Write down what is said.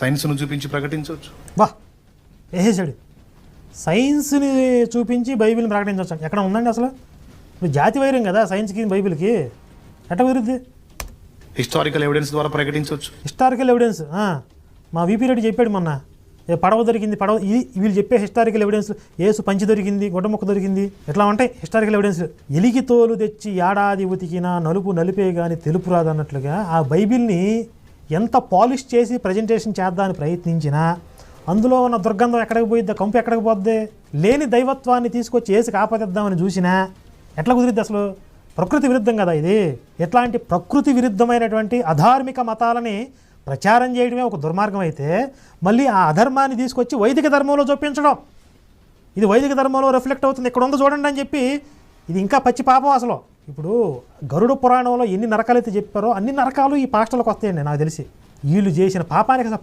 సైన్స్ను చూపించి ప్రకటించవచ్చు. వా వేసేసాడు. సైన్స్ని చూపించి బైబిల్ని ప్రకటించవచ్చు ఎక్కడ ఉందండి అసలు? ఇప్పుడు జాతి వైరం కదా సైన్స్కి బైబిల్కి, ఎట్ట కుదిరిద్ది? హిస్టారికల్ ఎవిడెన్స్ ద్వారా ప్రకటించవచ్చు. హిస్టారికల్ ఎవిడెన్స్ మా వీపీ రెడ్డి చెప్పాడు మొన్న, పడవ దొరికింది, పడవ ఇది వీళ్ళు చెప్పే హిస్టారికల్ ఎవిడెన్స్. ఏసు పంచి దొరికింది, గుడ్డముక్క దొరికింది, ఎట్లా ఉంటాయి హిస్టారికల్ ఎవిడెన్స్. ఎలికి తోలు తెచ్చి ఏడాది ఉతికినా నలుపు నలిపే కానీ తెలుపు రాదు అన్నట్లుగా ఆ బైబిల్ని ఎంత పాలిష్ చేసి ప్రజెంటేషన్ చేద్దామని ప్రయత్నించినా అందులో ఉన్న దుర్గంధం ఎక్కడికి పోయిద్దా, కంపు ఎక్కడికి పోద్ది? లేని దైవత్వాన్ని తీసుకొచ్చి ఏసి కాపాదిద్దామని చూసినా ఎట్లా కుదిరిద్ది అసలు? ప్రకృతి విరుద్ధం కదా ఇది. ఎట్లాంటి ప్రకృతి విరుద్ధమైనటువంటి అధార్మిక మతాలని ప్రచారం చేయడమే ఒక దుర్మార్గం అయితే, మళ్ళీ ఆ అధర్మాన్ని తీసుకొచ్చి వైదిక ధర్మంలో చూపించడం, ఇది వైదిక ధర్మంలో రిఫ్లెక్ట్ అవుతుంది, ఇక్కడ ఉందో చూడండి అని చెప్పి, ఇది ఇంకా పచ్చి పాపం అసలు. ఇప్పుడు గరుడ పురాణంలో ఎన్ని నరకాలు అయితే చెప్పారో అన్ని నరకాలు ఈ పాస్టర్లకు వస్తాయండి నాకు తెలిసి. వీళ్ళు చేసిన పాపానికి అసలు